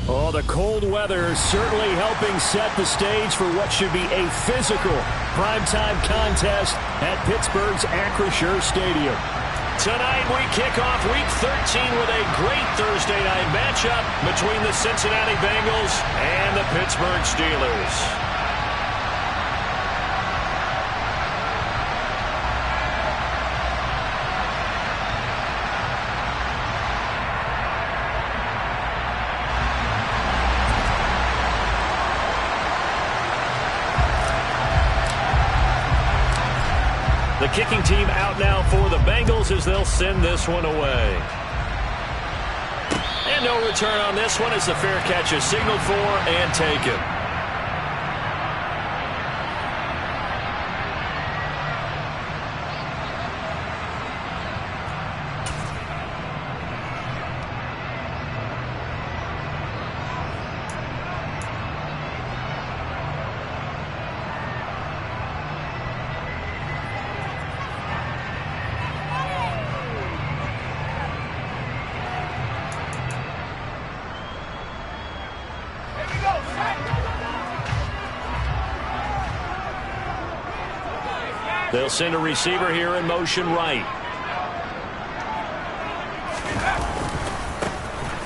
Oh, the cold weather certainly helping set the stage for what should be a physical primetime contest at Pittsburgh's Acrisure Stadium. Tonight we kick off Week 13 with a great Thursday night matchup between the Cincinnati Bengals and the Pittsburgh Steelers. The kicking team out now for the Bengals as they'll send this one away. And no return on this one as the fair catch is signaled for and taken. They'll send a receiver here in motion right.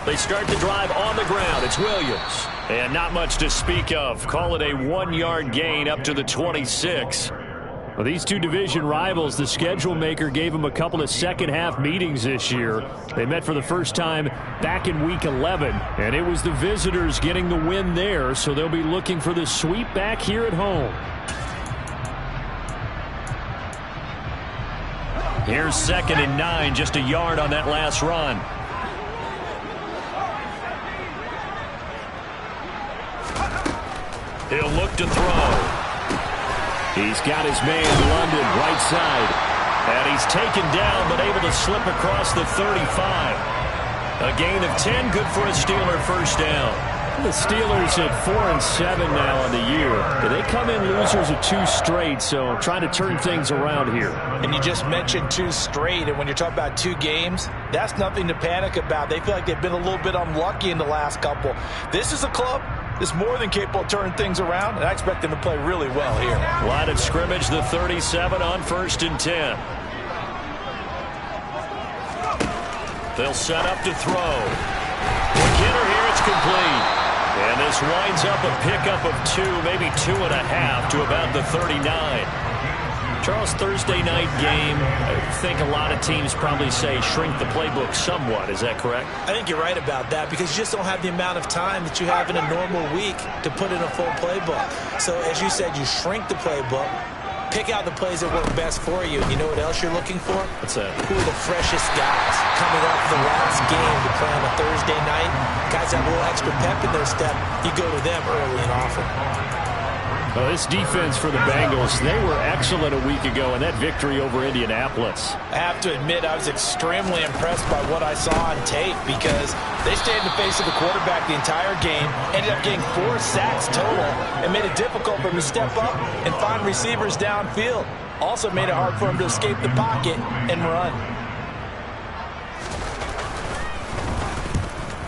They start the drive on the ground. It's Williams. And not much to speak of. Call it a 1-yard gain up to the 26. Well, these two division rivals, the schedule maker gave them a couple of second-half meetings this year. They met for the first time back in Week 11, and it was the visitors getting the win there, so they'll be looking for the sweep back here at home. Here's 2nd and 9, just a yard on that last run. He'll look to throw. He's got his man London right side. And he's taken down but able to slip across the 35. A gain of 10, good for a Steeler first down. The Steelers at 4-7 now on the year. They come in losers of 2 straight, so trying to turn things around here. And you just mentioned 2 straight, and when you're talking about 2 games, that's nothing to panic about. They feel like they've been a little bit unlucky in the last couple. This is a club that's more than capable of turning things around, and I expect them to play really well here. Line of scrimmage, the 37 on 1st and 10. They'll set up to throw. McKinnon here, it's complete. And this winds up a pickup of 2, maybe 2.5 to about the 39. Charles, Thursday night game, I think a lot of teams probably say shrink the playbook somewhat. Is that correct? I think you're right about that because you just don't have the amount of time that you have in a normal week to put in a full playbook. So as you said, you shrink the playbook, pick out the plays that work best for you. And you know what else you're looking for? What's that? Who are the freshest guys coming off the last game to play on a Thursday night? Guys have a little extra pep in their step. You go to them early and often. Well, this defense for the Bengals, they were excellent a week ago in that victory over Indianapolis. I have to admit, I was extremely impressed by what I saw on tape because they stayed in the face of the quarterback the entire game, ended up getting 4 sacks total, and made it difficult for him to step up and find receivers downfield. Also made it hard for him to escape the pocket and run.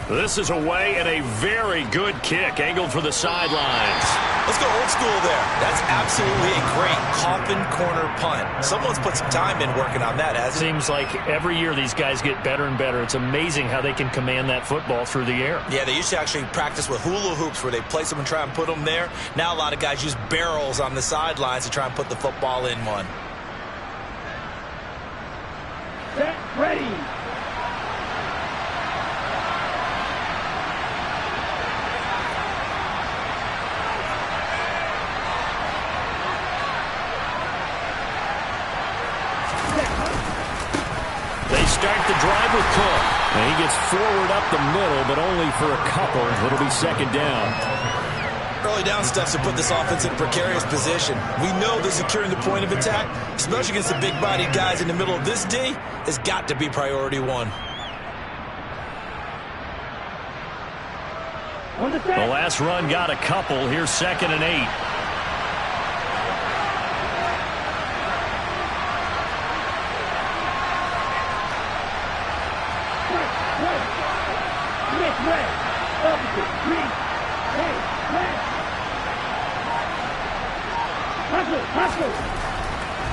This is away and a very good kick angled for the sidelines. Let's go old school there. That's absolutely a great coffin corner punt. Someone's put some time in working on that, hasn't it? Seems like every year these guys get better and better. It's amazing how they can command that football through the air. Yeah, they used to actually practice with hula hoops where they place them and try and put them there. Now a lot of guys use barrels on the sidelines to try and put the football in one. Set, ready. Start the drive with Cook. And he gets forward up the middle, but only for a couple. It'll be 2nd down. Early down steps to put this offense in a precarious position. We know that securing the point of attack, especially against the big-bodied guys in the middle of this D, has got to be priority 1. The last run got a couple. Here's 2nd and 8.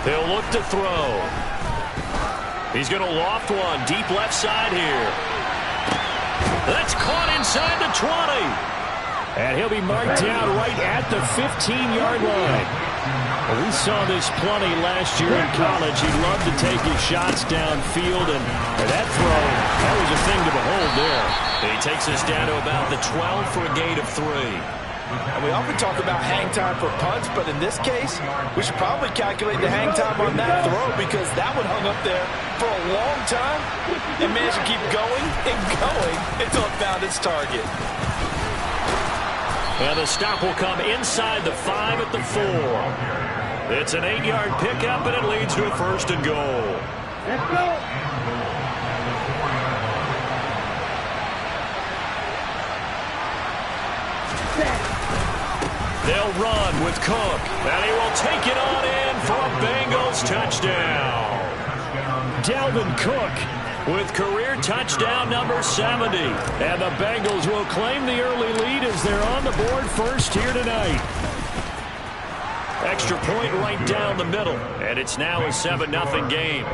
They'll look to throw. He's going to loft one deep left side here. That's caught inside the 20. And he'll be marked down right at the 15-yard line. Well, we saw this plenty last year in college. He loved to take his shots downfield, and that throw, that was a thing to behold there. He takes us down to about the 12 for a gain of 3. And we often talk about hang time for punts, but in this case, we should probably calculate the hang time on that throw because that one hung up there for a long time and managed to keep going and going until it found its target. And the stop will come inside the 5 at the 4. It's an 8-yard pickup, and it leads to a 1st and goal. Let's go. They'll run with Cook, and he will take it on in for a Bengals touchdown. Dalvin Cook With career touchdown number 70. And the Bengals will claim the early lead as they're on the board first here tonight. Extra point right down the middle, and it's now a 7-0 game.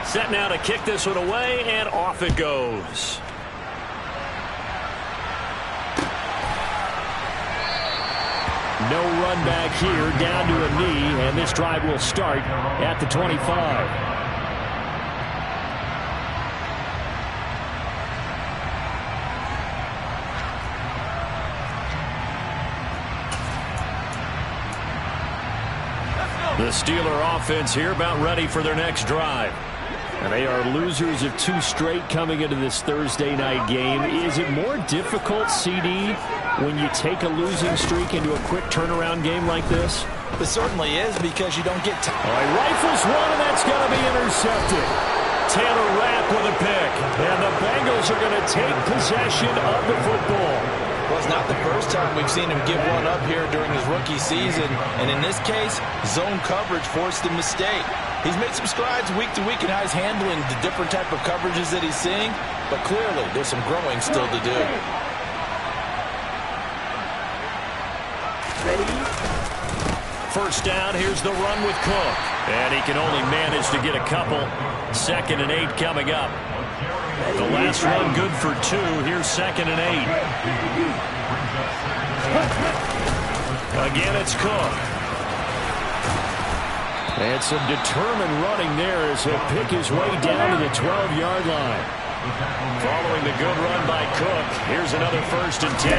Set now to kick this one away, and off it goes. No run back here, down to a knee, and this drive will start at the 25. The Steeler offense here about ready for their next drive. And they are losers of 2 straight coming into this Thursday night game. Is it more difficult, CD, when you take a losing streak into a quick turnaround game like this? It certainly is, because you don't get time. All right, rifles one, and that's going to be intercepted. Taylor Rapp with a pick. And the Bengals are going to take possession of the football. Well, it's not the first time we've seen him give one up here during his rookie season. And in this case, zone coverage forced a mistake. He's made some strides week to week in how he's handling the different type of coverages that he's seeing. But clearly, there's some growing still to do. First down, here's the run with Cook. And he can only manage to get a couple. 2nd and 8 coming up. The last run good for 2. Here's 2nd and 8. Again, it's Cook. And some determined running there as he'll pick his way down to the 12-yard line. Following the good run by Cook, here's another 1st and 10.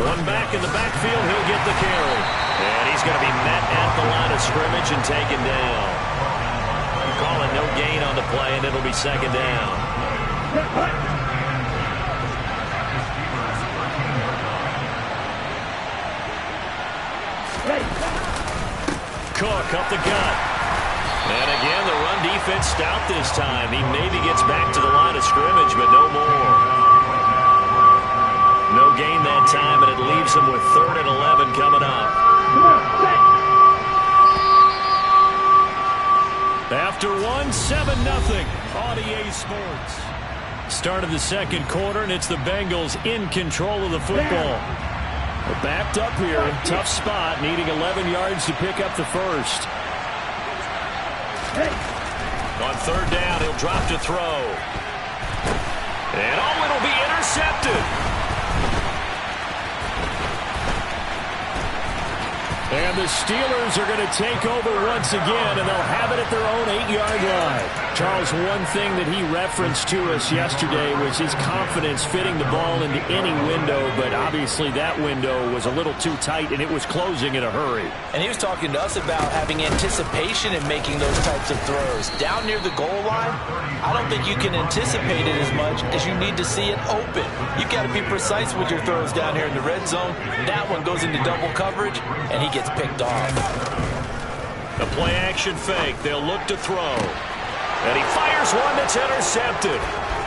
One back in the backfield, he'll get the carry. And he's going to be met at the line of scrimmage and taken down. Call it no gain on the play, and it'll be 2nd down. Cook up the gut. And again, the run defense stout this time. He maybe gets back to the line of scrimmage, but no more. No gain that time, and it leaves him with 3rd and 11 coming up. After 7-0 on EA Sports. Start of the 2nd quarter, and it's the Bengals in control of the football. They're backed up here. Tough spot, needing 11 yards to pick up the first. On 3rd down, he'll drop to throw. And it'll be intercepted. And the Steelers are going to take over once again, and they'll have it at their own 8-yard line. Charles, one thing that he referenced to us yesterday was his confidence fitting the ball into any window, but obviously that window was a little too tight, and it was closing in a hurry. And he was talking to us about having anticipation in making those types of throws. Down near the goal line, I don't think you can anticipate it as much as you need to see it open. You've got to be precise with your throws down here in the red zone. That one goes into double coverage, and he gets picked off. A play-action fake. They'll look to throw. And he fires one that's intercepted.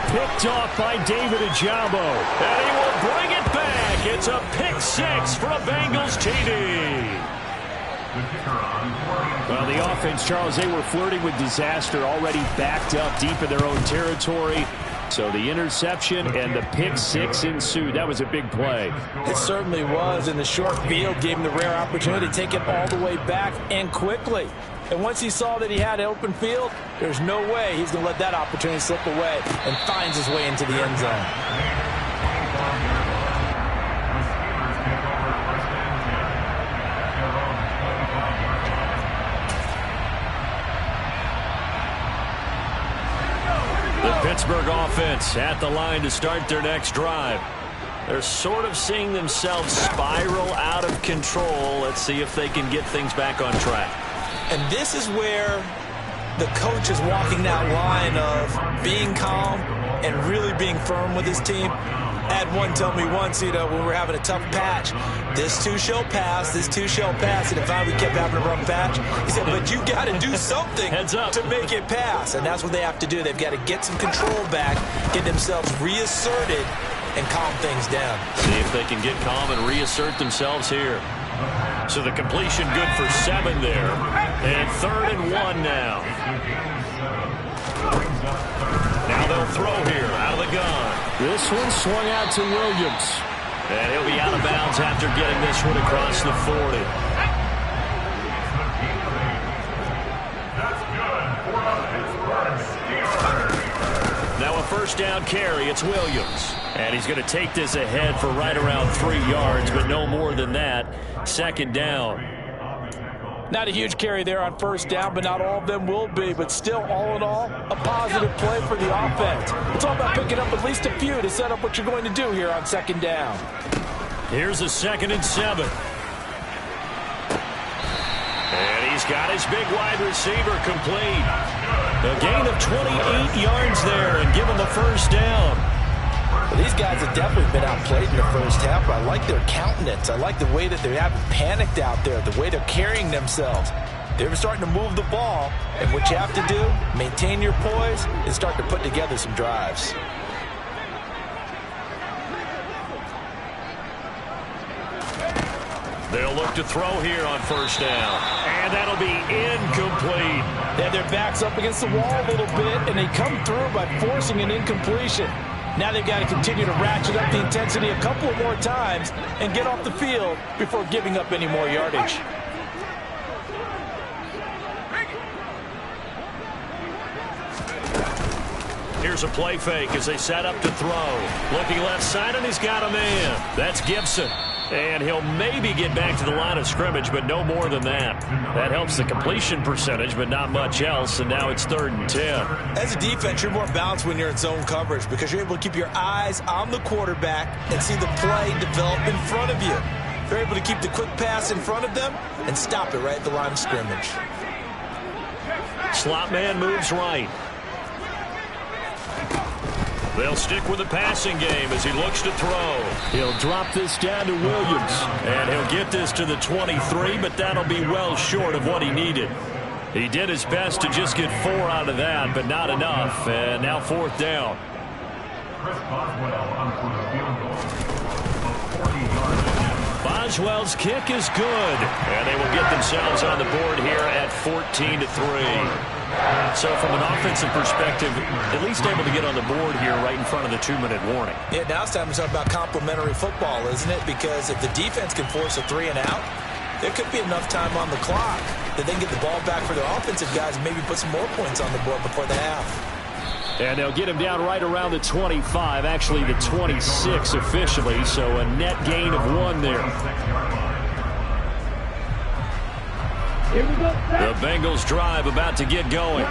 Picked off by David Ojabo. And he will bring it back. It's a pick six for a Bengals TD. Well, the offense, Charles, they were flirting with disaster, already backed up deep in their own territory. So the interception and the pick six ensued. That was a big play. It certainly was, and the short field gave him the rare opportunity to take it all the way back and quickly. And once he saw that he had open field, there's no way he's going to let that opportunity slip away, and finds his way into the end zone. Pittsburgh offense at the line to start their next drive. They're sort of seeing themselves spiral out of control. Let's see if they can get things back on track. And this is where the coach is walking that line of being calm and really being firm with his team. I had one tell me once, when we were having a tough patch, this too shall pass, this too shall pass. And if we kept having a rough patch, he said, but you got to do something to make it pass. And that's what they have to do. They've got to get some control back, get themselves reasserted, and calm things down. See if they can get calm and reassert themselves here. So the completion good for 7 there. And 3rd and 1 now. Now they'll throw here out of the gun. This one swung out to Williams. And he'll be out of bounds after getting this one across the 40. Now a first down carry. It's Williams. And he's going to take this ahead for right around 3 yards, but no more than that. 2nd down. Not a huge carry there on first down, but not all of them will be. But still, all in all, a positive play for the offense. It's all about picking up at least a few to set up what you're going to do here on 2nd down. Here's a 2nd and 7. And he's got his big wide receiver complete. A gain of 28 yards there and give him the first down. Well, these guys have definitely been outplayed in the first half, but I like their countenance. I like the way that they haven't panicked out there, the way they're carrying themselves. They're starting to move the ball, and what you have to do, maintain your poise and start to put together some drives. They'll look to throw here on first down. And that'll be incomplete. They have their backs up against the wall a little bit, and they come through by forcing an incompletion. Now they've got to continue to ratchet up the intensity a couple more times and get off the field before giving up any more yardage. Here's a play fake as they set up to throw. Looking left side, and he's got a man. That's Gibson. And he'll maybe get back to the line of scrimmage, but no more than that. That helps the completion percentage, but not much else, and now it's 3rd and 10. As a defense, you're more balanced when you're in zone coverage because you're able to keep your eyes on the quarterback and see the play develop in front of you. You're able to keep the quick pass in front of them and stop it right at the line of scrimmage. Slot man moves right. They'll stick with the passing game as he looks to throw. He'll drop this down to Williams. And he'll get this to the 23, but that'll be well short of what he needed. He did his best to just get 4 out of that, but not enough. And now 4th down. Boswell's kick is good. And they will get themselves on the board here at 14-3. So from an offensive perspective, at least able to get on the board here right in front of the 2-minute warning. Yeah, now it's time to talk about complementary football, isn't it? Because if the defense can force a 3 and out, there could be enough time on the clock that they can get the ball back for their offensive guys and maybe put some more points on the board before the half. And they'll get him down right around the 25, actually the 26 officially, so a net gain of 1 there. Here we go. The Bengals drive about to get going.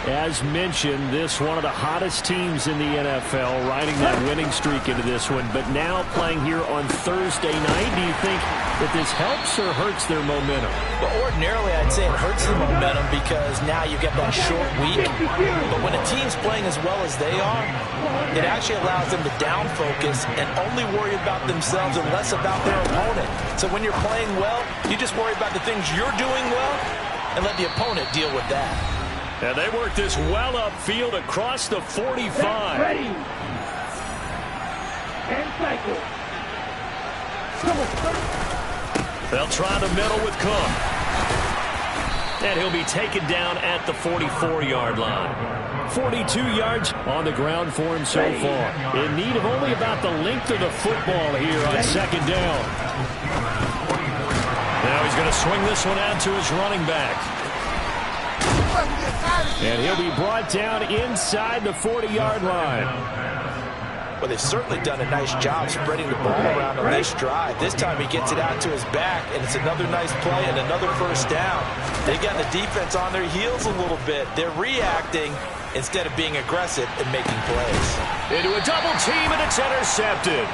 As mentioned, this one of the hottest teams in the NFL, riding that winning streak into this one, but now playing here on Thursday night. Do you think that this helps or hurts their momentum? Well, ordinarily, I'd say it hurts the momentum because now you get that short week. But when a team's playing as well as they are, it actually allows them to down focus and only worry about themselves and less about their opponent. So when you're playing well, you just worry about the things you're doing well, and let the opponent deal with that. And they work this well upfield across the 45. Ready. And cycle. Come on. They'll try the middle with Cook. And he'll be taken down at the 44-yard line. 42 yards on the ground for him so far. In need of only about the length of the football here on second down. Now he's going to swing this one out to his running back. And he'll be brought down inside the 40-yard line. Well, they've certainly done a nice job spreading the ball around on this drive. This time he gets it out to his back, and it's another nice play and another first down. They've got the defense on their heels a little bit. They're reacting instead of being aggressive and making plays. Into a double team, and it's intercepted.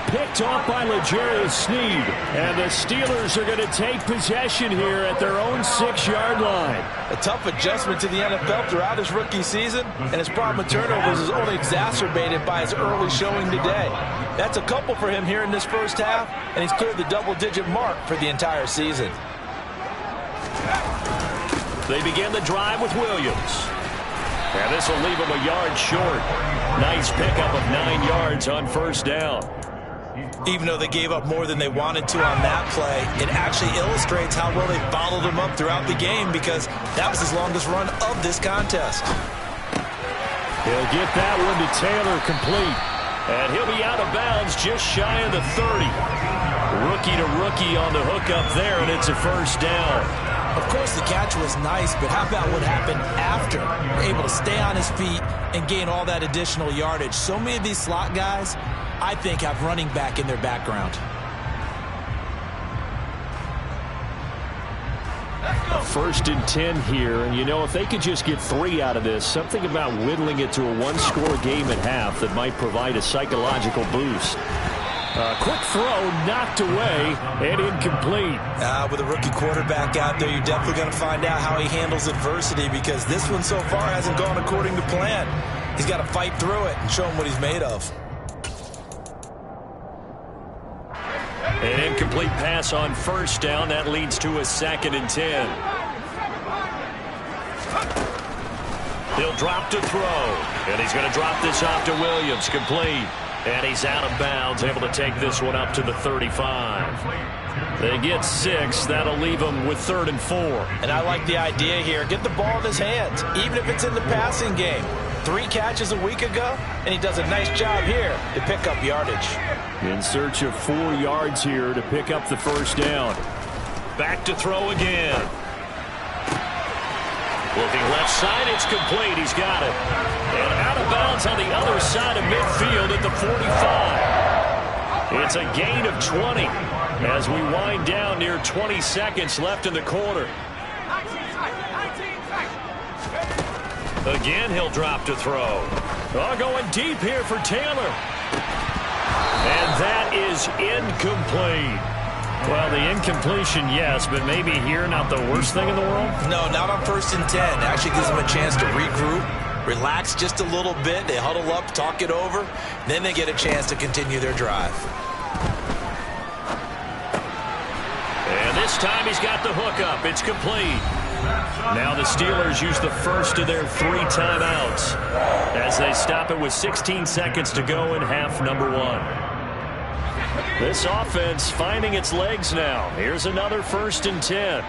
Picked off by L'Jarius Sneed. And the Steelers are going to take possession here at their own 6-yard line. A tough adjustment to the NFL throughout his rookie season, and his problem with turnovers is only exacerbated by his early showing today. That's a couple for him here in this first half, and he's cleared the double-digit mark for the entire season. They begin the drive with Williams. And this will leave him a yard short. Nice pickup of 9 yards on first down. Even though they gave up more than they wanted to on that play, it actually illustrates how well they followed him up throughout the game, because that was his longest run of this contest. He'll get that one to Taylor, complete. And he'll be out of bounds just shy of the 30. Rookie to rookie on the hook up there, and it's a first down. Of course, the catch was nice, but how about what happened after? Able to stay on his feet and gain all that additional yardage. So many of these slot guys, I think, have running back in their background. First and 10 here, and you know, if they could just get 3 out of this, something about whittling it to a 1-score game at half that might provide a psychological boost. Quick throw, knocked away, and incomplete. With a rookie quarterback out there, you're definitely going to find out how he handles adversity, because this one so far hasn't gone according to plan. He's got to fight through it and show him what he's made of. An incomplete pass on first down. That leads to a 2nd and 10. He'll drop to throw. And he's going to drop this off to Williams. Complete. And he's out of bounds, able to take this one up to the 35. They get 6. That'll leave them with 3rd and 4. And I like the idea here. Get the ball in his hands, even if it's in the passing game. 3 catches a week ago, and he does a nice job here to pick up yardage. In search of 4 yards here to pick up the first down. Back to throw again. Looking left side, it's complete. He's got it. And out of bounds on the other side of midfield at the 45. It's a gain of 20 as we wind down near 20 seconds left in the quarter. Again, he'll drop to throw. Oh, going deep here for Taylor. And that is incomplete. Well, the incompletion, yes, but maybe here not the worst thing in the world? No, not on 1st and 10. Actually gives them a chance to regroup, relax just a little bit. They huddle up, talk it over. Then they get a chance to continue their drive. And this time he's got the hook up. It's complete. Now the Steelers use the first of their 3 timeouts as they stop it with 16 seconds to go in half number 1. This offense finding its legs now. Here's another 1st and 10.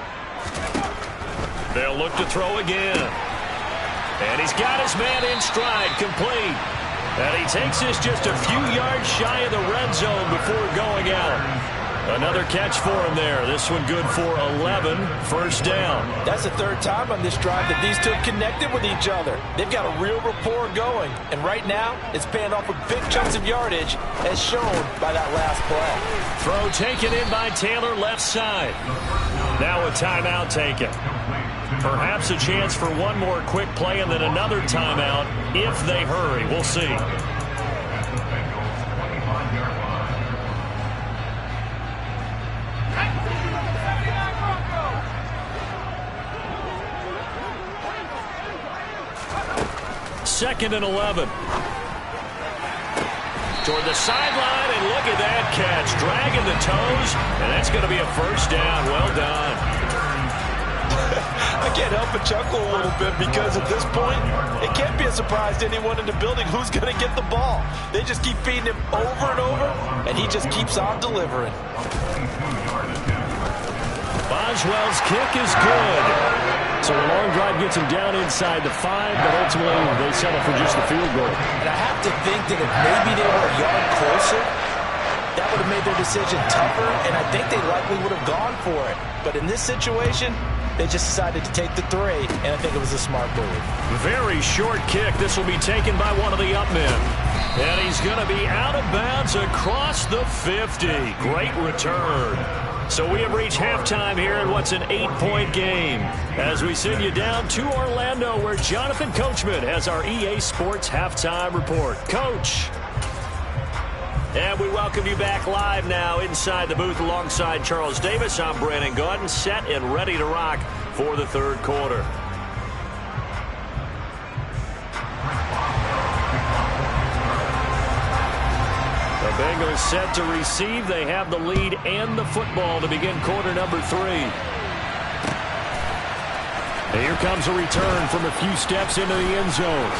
They'll look to throw again. And he's got his man in stride, complete. And he takes this just a few yards shy of the red zone before going out. Another catch for him there. This one good for 11. First down. That's the 3rd time on this drive that these two have connected with each other. They've got a real rapport going. And right now, it's paying off with big chunks of yardage, as shown by that last play. Throw taken in by Taylor, left side. Now a timeout taken. Perhaps a chance for one more quick play and then another timeout if they hurry. We'll see. Second and 11. Toward the sideline, and look at that catch. Dragging the toes, and that's going to be a first down. Well done. I can't help but chuckle a little bit because at this point, it can't be a surprise to anyone in the building who's going to get the ball. They just keep feeding him over and over, and he just keeps on delivering. Boswell's kick is good. So a long drive gets him down inside the 5, but ultimately they settle for just the field goal. And I have to think that if maybe they were a yard closer, that would have made their decision tougher, and I think they likely would have gone for it. But in this situation, they just decided to take the 3, and I think it was a smart move. Very short kick. This will be taken by one of the up men. And he's going to be out of bounds across the 50. Great return. So we have reached halftime here in what's an 8-point game as we send you down to Orlando where Jonathan Coachman has our EA Sports Halftime Report. Coach. And we welcome you back live now inside the booth alongside Charles Davis. I'm Brandon Gaudin, set and ready to rock for the third quarter. The Bengals set to receive. They have the lead and the football to begin quarter number 3. And here comes a return from a few steps into the end zone.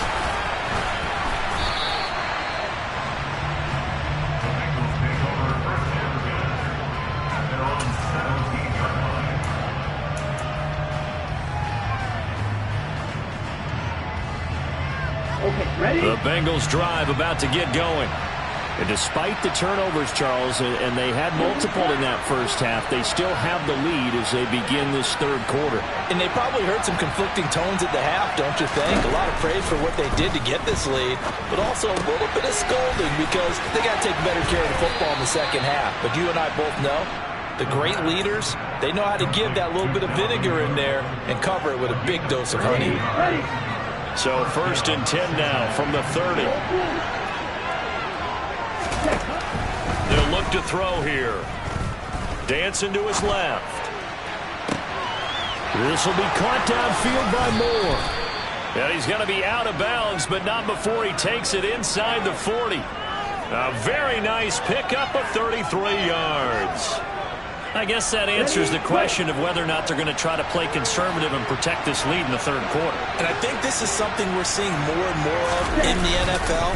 The Bengals drive about to get going. And despite the turnovers, Charles, and they had multiple in that first half, they still have the lead as they begin this third quarter. And they probably heard some conflicting tones at the half, don't you think? A lot of praise for what they did to get this lead, but also a little bit of scolding because they got to take better care of the football in the second half. But you and I both know the great leaders, they know how to give that little bit of vinegar in there and cover it with a big dose of honey. So 1st and 10 now from the 30. They'll look to throw here. Dancing to his left. This will be caught downfield by Moore. And he's going to be out of bounds, but not before he takes it inside the 40. A very nice pickup of 33 yards. I guess that answers the question of whether or not they're going to try to play conservative and protect this lead in the third quarter. And I think this is something we're seeing more and more of in the NFL.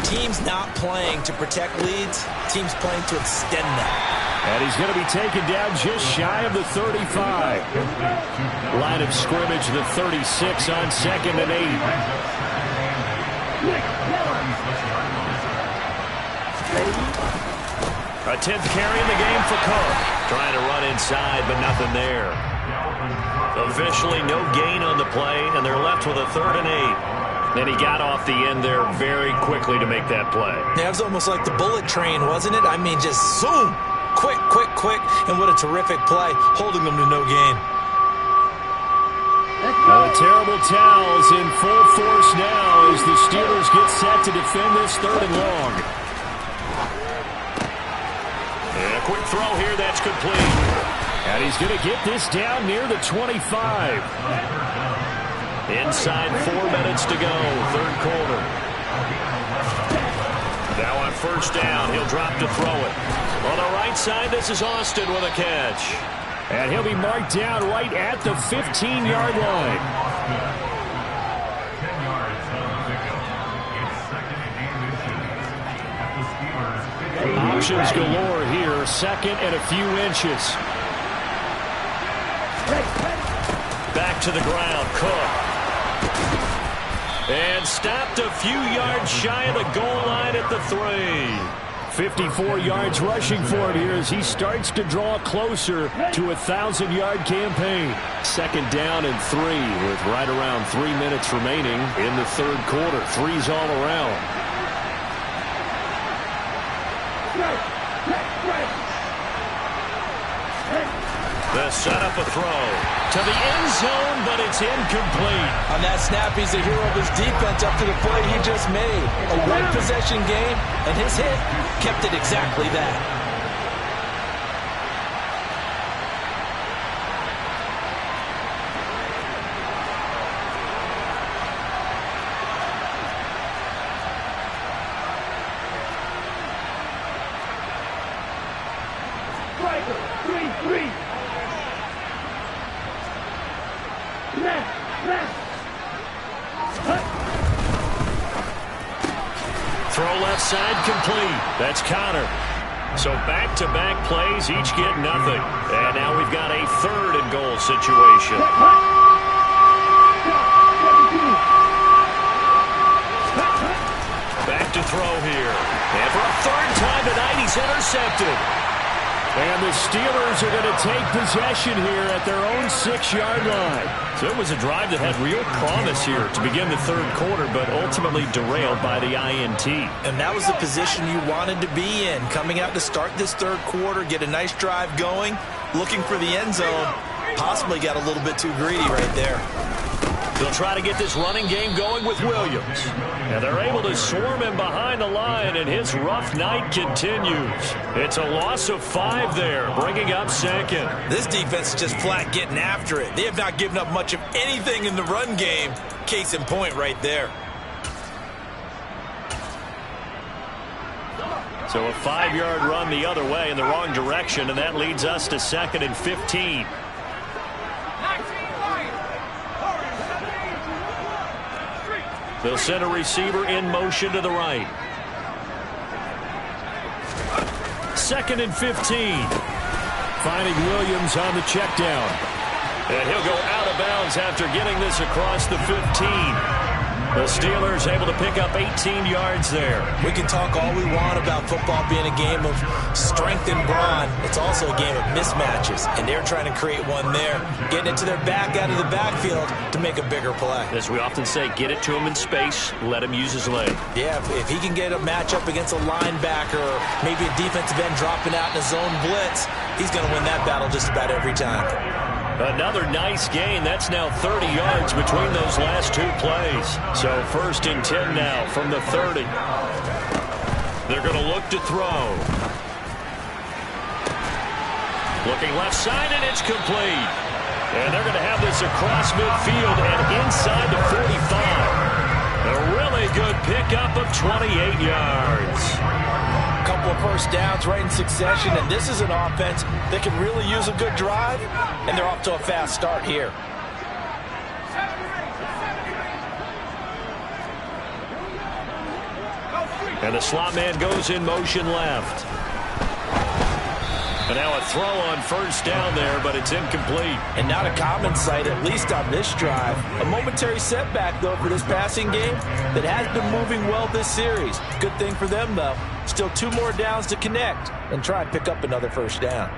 Teams not playing to protect leads, teams playing to extend them. And he's going to be taken down just shy of the 35. Line of scrimmage, the 36 on 2nd and 8. A 10th carry in the game for Cook. Trying to run inside, but nothing there. Officially no gain on the play, and they're left with a 3rd and 8. And he got off the end there very quickly to make that play. Yeah, it was almost like the bullet train, wasn't it? I mean, just zoom. Quick, quick, quick. And what a terrific play, holding them to no gain. Now the terrible towels in full force now as the Steelers get set to defend this 3rd and long. And a quick throw here, that's complete. And he's going to get this down near the 25. Inside 4 minutes to go, third quarter. Now on 1st down, he'll drop to throw it. On the right side, this is Austin with a catch. And he'll be marked down right at the 15-yard line. Options galore here, 2nd and a few inches. Back to the ground, Cook. And stopped a few yards shy of the goal line at the 3. 54 yards rushing for him here as he starts to draw closer to a 1,000-yard campaign. 2nd down and 3 with right around 3 minutes remaining in the third quarter. 3's all around. The setup a throw to the end zone, but it's incomplete. On that snap, he's the hero of his defense up to the play he just made. A one-possession game, and his hit kept it exactly that. Throw left side complete. That's Connor. So back-to-back plays, each get nothing. And now we've got a 3rd and goal situation. Back to throw here. And for a 3rd time tonight, he's intercepted. And the Steelers are going to take possession here at their own 6-yard line. So it was a drive that had real promise here to begin the 3rd quarter, but ultimately derailed by the INT. And that was the position you wanted to be in. Coming out to start this 3rd quarter, get a nice drive going, looking for the end zone. Possibly got a little bit too greedy right there. They'll try to get this running game going with Williams. And they're able to swarm him behind the line, and his rough night continues. It's a loss of 5 there, bringing up 2nd. This defense is just flat getting after it. They have not given up much of anything in the run game. Case in point right there. So a 5-yard run the other way in the wrong direction, and that leads us to 2nd and 15. They'll send a receiver in motion to the right. 2nd and 15. Finding Williams on the check down. And he'll go out of bounds after getting this across the 15. The Steelers able to pick up 18 yards there. We can talk all we want about football being a game of strength and brawn. It's also a game of mismatches, and they're trying to create one there, getting it to their back out of the backfield to make a bigger play. As we often say, get it to him in space, let him use his leg. Yeah, if he can get a matchup against a linebacker or maybe a defensive end dropping out in a zone blitz, he's going to win that battle just about every time. Another nice gain. That's now 30 yards between those last 2 plays. So 1st and 10 now from the 30. They're going to look to throw. Looking left side, and it's complete. And they're going to have this across midfield and inside the 45. A really good pickup of 28 yards. Couple of first downs right in succession, and this is an offense that can really use a good drive, and they're off to a fast start here. And the slot man goes in motion left. And now a throw on 1st down there, but it's incomplete. And not a common sight, at least on this drive. A momentary setback, though, for this passing game that has been moving well this series. Good thing for them, though. Still 2 more downs to connect and try and pick up another 1st down.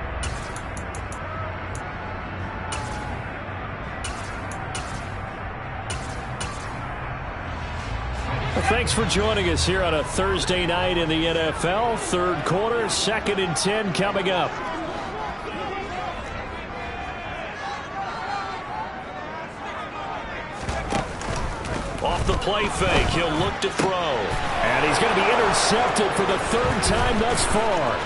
Well, thanks for joining us here on a Thursday night in the NFL. 3rd quarter, 2nd and 10 coming up. Off the play fake, he'll look to throw. And he's going to be intercepted for the 3rd time thus far.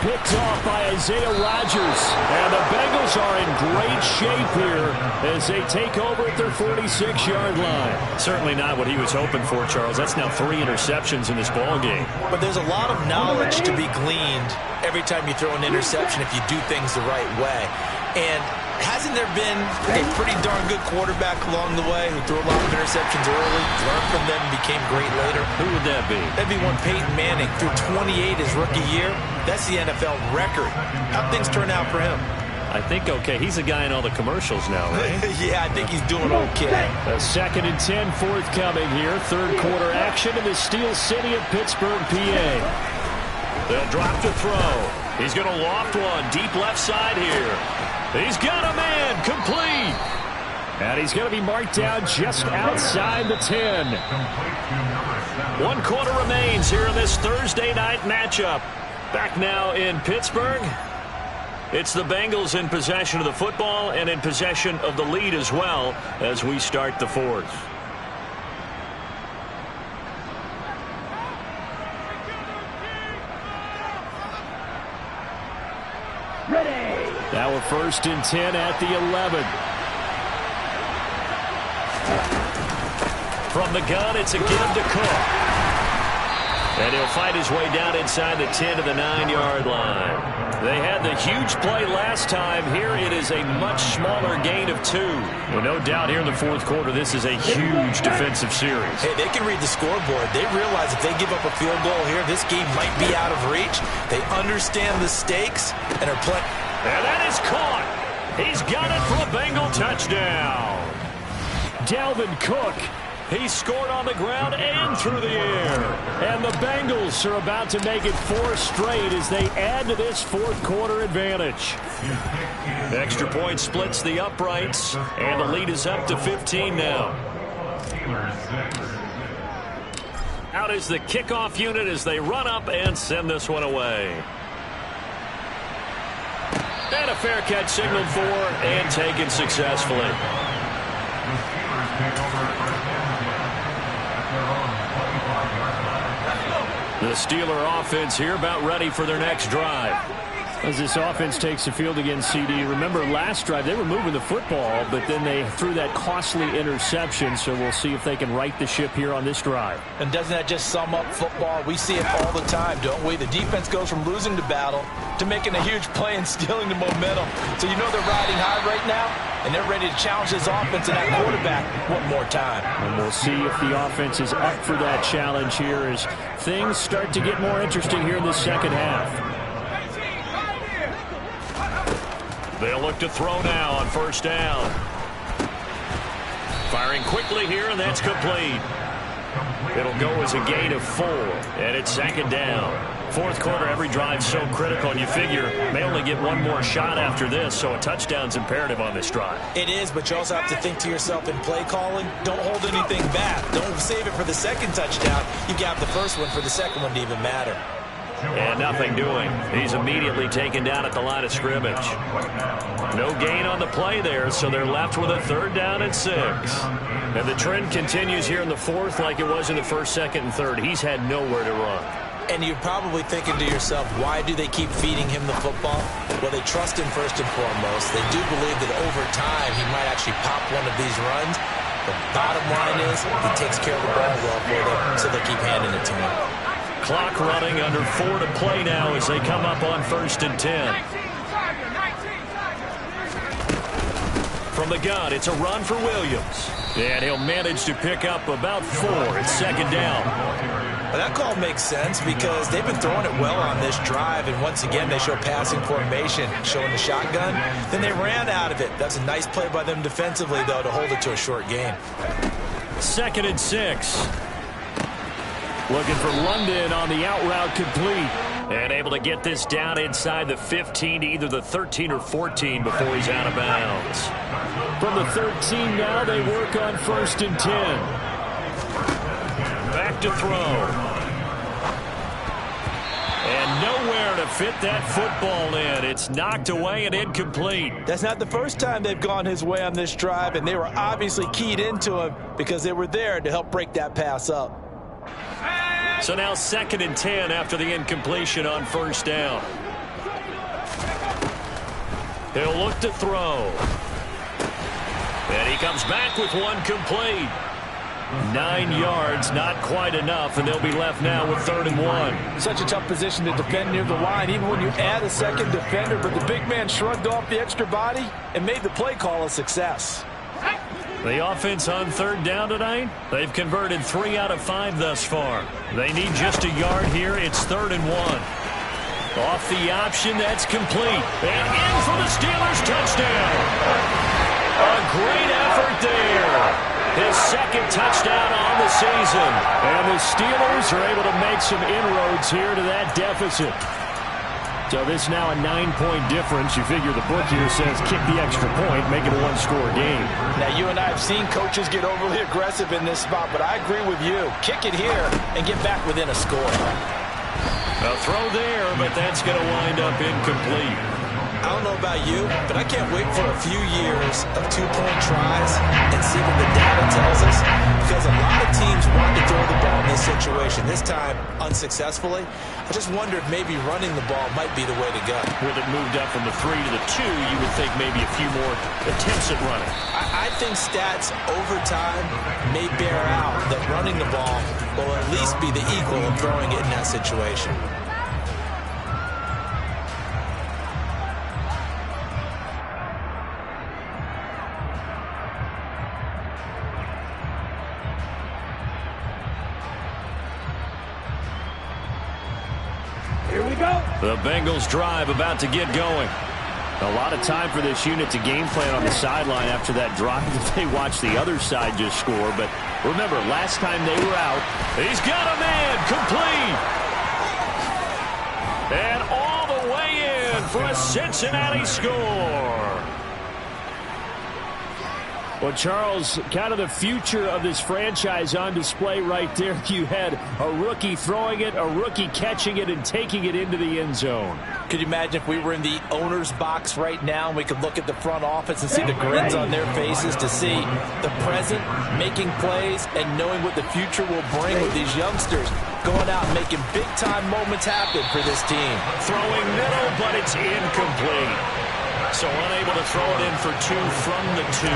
Picked off by Isaiah Rodgers. And the Bengals are in great shape here as they take over at their 46-yard line. Certainly not what he was hoping for, Charles. That's now 3 interceptions in this ballgame. But there's a lot of knowledge to be gleaned every time you throw an interception if you do things the right way. And hasn't there been a pretty darn good quarterback along the way who threw a lot of interceptions early, learned from them, and became great later? Who would that be? That'd be one Peyton Manning. Threw 28 his rookie year. That's the NFL record. How'd things turn out for him? I think okay. He's a guy in all the commercials now, right? Yeah, I think he's doing okay. A 2nd and 10 forthcoming here. 3rd quarter action in the Steel City of Pittsburgh, PA. They'll drop to throw. He's going to loft one deep left side here. He's got a man, complete. And he's going to be marked down just outside the 10. 1 quarter remains here in this Thursday night matchup. Back now in Pittsburgh. It's the Bengals in possession of the football and in possession of the lead as well as we start the 4th. Now a 1st and 10 at the 11. From the gun, it's a give to Cook. And he'll fight his way down inside the 10 to the 9-yard line. They had the huge play last time. Here it is a much smaller gain of 2. Well, no doubt here in the fourth quarter, this is a huge defensive series. Hey, they can read the scoreboard. They realize if they give up a field goal here, this game might be out of reach. They understand the stakes and are playing. And that is caught. He's got it for a Bengal touchdown. Dalvin Cook. He scored on the ground and through the air. And the Bengals are about to make it 4 straight as they add to this fourth quarter advantage. Extra point splits the uprights, and the lead is up to 15 now. Out is the kickoff unit as they run up and send this one away. And a fair catch signaled for and taken successfully. The Steeler offense here about ready for their next drive. As this offense takes the field against CD, remember last drive they were moving the football, but then they threw that costly interception, so we'll see if they can right the ship here on this drive. And doesn't that just sum up football? We see it all the time, don't we? The defense goes from losing the battle to making a huge play and stealing the momentum. So you know they're riding high right now, and they're ready to challenge this offense and that quarterback one more time. And we'll see if the offense is up for that challenge here as things start to get more interesting here in the second half. They'll look to throw now on first down. Firing quickly here, and that's complete. It'll go as a gain of 4, and it's second down. Fourth quarter, every drive's so critical, and you figure may only get one more shot after this, so a touchdown's imperative on this drive. It is, but you also have to think to yourself in play calling, don't hold anything back. Don't save it for the second touchdown. You got the first one for the second one to even matter. And nothing doing. He's immediately taken down at the line of scrimmage. No gain on the play there, so they're left with a 3rd down and 6. And the trend continues here in the fourth like it was in the first, second, and third. He's had nowhere to run. And you're probably thinking to yourself, why do they keep feeding him the football? Well, they trust him first and foremost. They do believe that over time he might actually pop one of these runs. The bottom line is he takes care of the ball well for them, so they keep handing it to him. Clock running, under 4 to play now as they come up on 1st and 10. From the gun, it's a run for Williams. And he'll manage to pick up about 4. It's second down. Well, that call makes sense because they've been throwing it well on this drive, and once again they show passing formation, showing the shotgun. Then they ran out of it. That's a nice play by them defensively, though, to hold it to a short gain. 2nd and 6. Looking for London on the out route complete. And able to get this down inside the 15 to either the 13 or 14 before he's out of bounds. From the 13 now, they work on 1st and 10. Back to throw. And nowhere to fit that football in. It's knocked away and incomplete. That's not the first time they've gone his way on this drive, and they were obviously keyed into him because they were there to help break that pass up. So now 2nd and 10 after the incompletion on 1st down. He'll look to throw. And he comes back with one complete. 9 yards, not quite enough, and they'll be left now with 3rd and 1. Such a tough position to defend near the line, even when you add a second defender, but the big man shrugged off the extra body and made the play call a success. The offense on 3rd down tonight, they've converted 3 out of 5 thus far. They need just a yard here. It's 3rd and 1. Off the option, that's complete. And in for the Steelers touchdown. A great effort there. His 2nd touchdown on the season. And the Steelers are able to make some inroads here to that deficit. So this is now a 9-point difference. You figure the book here says kick the extra point, make it a 1-score game. Now, you and I have seen coaches get overly aggressive in this spot, but I agree with you. Kick it here and get back within a score. A throw there, but that's going to wind up incomplete. I don't know about you, but I can't wait for a few years of two-point tries and see what the data tells us, because a lot of teams want to throw the ball in this situation, this time unsuccessfully. I just wonder if maybe running the ball might be the way to go. With it moved up from the 3 to the 2, you would think maybe a few more attempts at running. I think stats over time may bear out that running the ball will at least be the equal of throwing it in that situation. Here we go. The Bengals drive about to get going. A lot of time for this unit to game plan on the sideline after that drive that they watched the other side just score. But remember, last time they were out, he's got a man complete. And all the way in for a Cincinnati score. Well, Charles, kind of the future of this franchise on display right there. You had a rookie throwing it, a rookie catching it, and taking it into the end zone. Could you imagine if we were in the owner's box right now and we could look at the front office and see the grins on their faces to see the present making plays and knowing what the future will bring with these youngsters going out and making big-time moments happen for this team. Throwing middle, but it's incomplete. So unable to throw it in for 2 from the 2.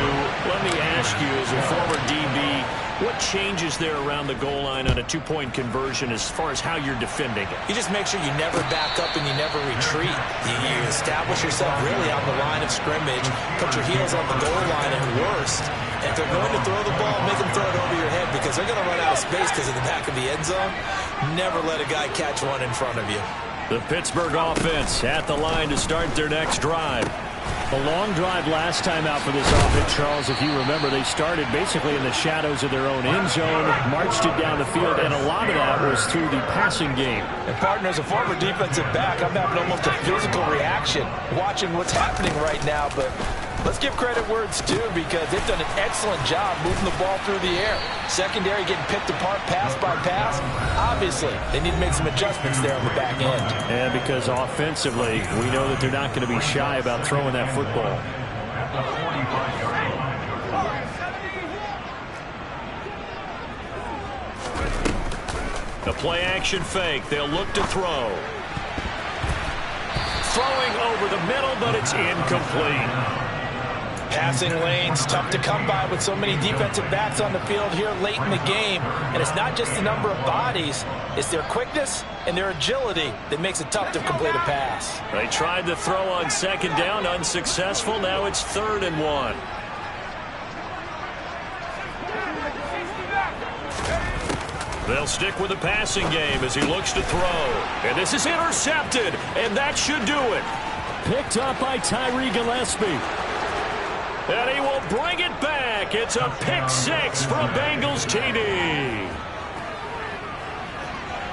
Let me ask you, as a former DB, what changes there around the goal line on a 2-point conversion as far as how you're defending it? You just make sure you never back up and you never retreat. You establish yourself really on the line of scrimmage, put your heels on the goal line at worst. If they're going to throw the ball, make them throw it over your head because they're going to run out of space because of the back of the end zone. Never let a guy catch one in front of you. The Pittsburgh offense at the line to start their next drive. A long drive last time out for this offense, Charles. If you remember, they started basically in the shadows of their own end zone, marched it down the field, and a lot of that was through the passing game. And partner, as a former defensive back, I'm having almost a physical reaction watching what's happening right now, but let's give credit where it's due because they've done an excellent job moving the ball through the air. Secondary getting picked apart pass by pass. Obviously, they need to make some adjustments there on the back end. And because offensively, we know that they're not going to be shy about throwing that football. The play-action fake. They'll look to throw. Throwing over the middle, but it's incomplete. Passing lanes, tough to come by with so many defensive backs on the field here late in the game. And it's not just the number of bodies, it's their quickness and their agility that makes it tough to complete a pass. They tried to throw on second down, unsuccessful. Now it's 3rd and 1. They'll stick with the passing game as he looks to throw. And this is intercepted, and that should do it. Picked up by Tyree Gillespie. And he will bring it back. It's a pick 6 for a Bengals TD.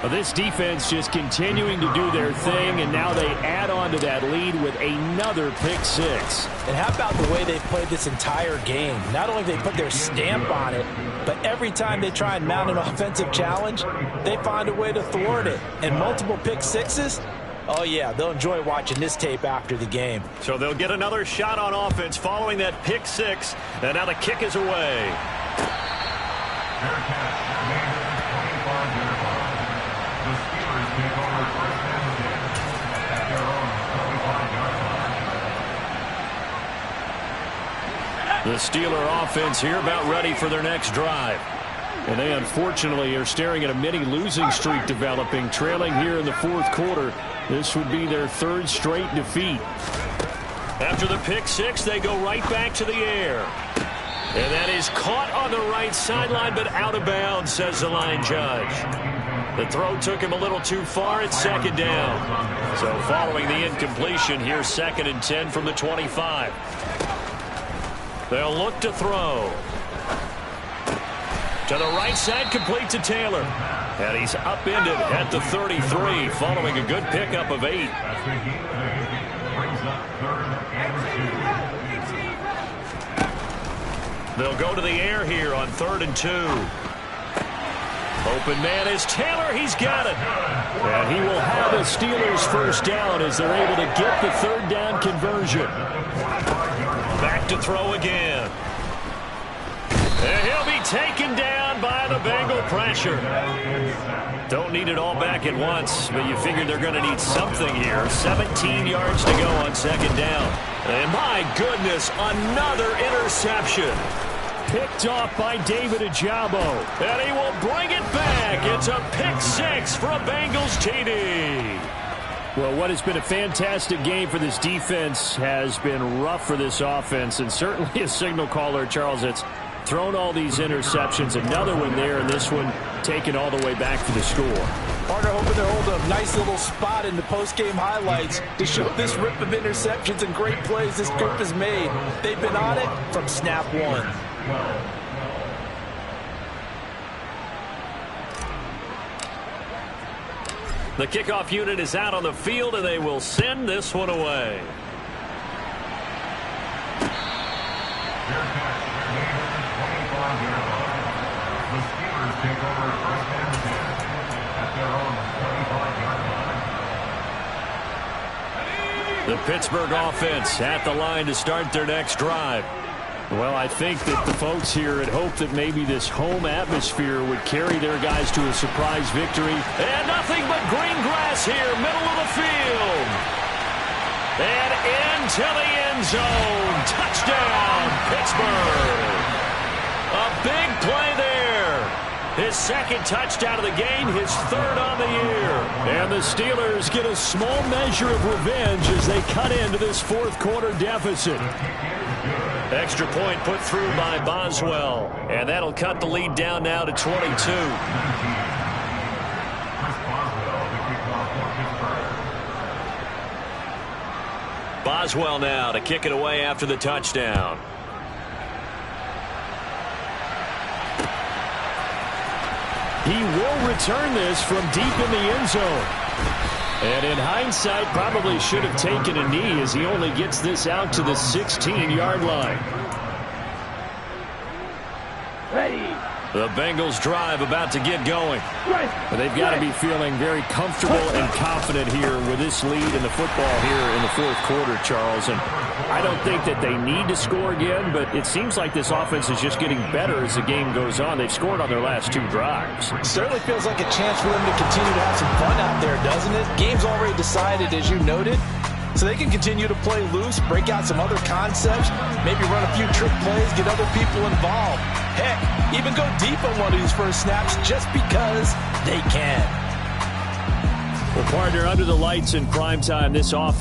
Well, this defense just continuing to do their thing, and now they add on to that lead with another pick 6. And how about the way they've played this entire game? Not only have they put their stamp on it, but every time they try and mount an offensive challenge, they find a way to thwart it. And multiple pick 6s, oh, yeah, they'll enjoy watching this tape after the game. So they'll get another shot on offense following that pick 6. And now the kick is away. The Steeler offense here about ready for their next drive. And they unfortunately are staring at a mini losing streak developing, trailing here in the 4th quarter. This would be their 3rd straight defeat. After the pick 6, they go right back to the air. And that is caught on the right sideline, but out of bounds, says the line judge. The throw took him a little too far. It's 2nd down. So following the incompletion, here's 2nd and 10 from the 25. They'll look to throw. To the right side, complete to Taylor. And he's upended at the 33, following a good pickup of 8. They'll go to the air here on 3rd and 2. Open man is Taylor. He's got it. And he will have a Steelers first down as they're able to get the third down conversion. Back to throw again. And he'll be taken down by the Bengal pressure. Don't need it all back at once, but you figure they're going to need something here. 17 yards to go on second down. And my goodness, another interception. Picked off by David Ajabo. And he will bring it back. It's a pick six for a Bengals TD. Well, what has been a fantastic game for this defense has been rough for this offense, and certainly a signal caller, Charles, that's thrown all these interceptions. Another one there, and this one taken all the way back for the score. Partner hoping to hold a nice little spot in the post-game highlights to show this rip of interceptions and great plays this group has made. They've been on it from snap one. The kickoff unit is out on the field, and they will send this one away. The Pittsburgh offense at the line to start their next drive. Well, I think that the folks here had hoped that maybe this home atmosphere would carry their guys to a surprise victory. And nothing but green grass here, middle of the field. And into the end zone. Touchdown, Pittsburgh. A big play there. His second touchdown of the game, his third on the year. And the Steelers get a small measure of revenge as they cut into this fourth quarter deficit. Extra point put through by Boswell. And that'll cut the lead down now to 22. Boswell now to kick it away after the touchdown. He will return this from deep in the end zone. And in hindsight, probably should have taken a knee as he only gets this out to the 16-yard line. Ready. The Bengals drive about to get going. But they've got to be feeling very comfortable and confident here with this lead in the football here in the fourth quarter, Charles. And I don't think that they need to score again, but it seems like this offense is just getting better as the game goes on. They've scored on their last two drives. Certainly feels like a chance for them to continue to have some fun out there, doesn't it? Game's already decided, as you noted. So they can continue to play loose, break out some other concepts, maybe run a few trick plays, get other people involved. Heck, even go deep on one of these first snaps just because they can. Well, partner, under the lights in prime time, this offense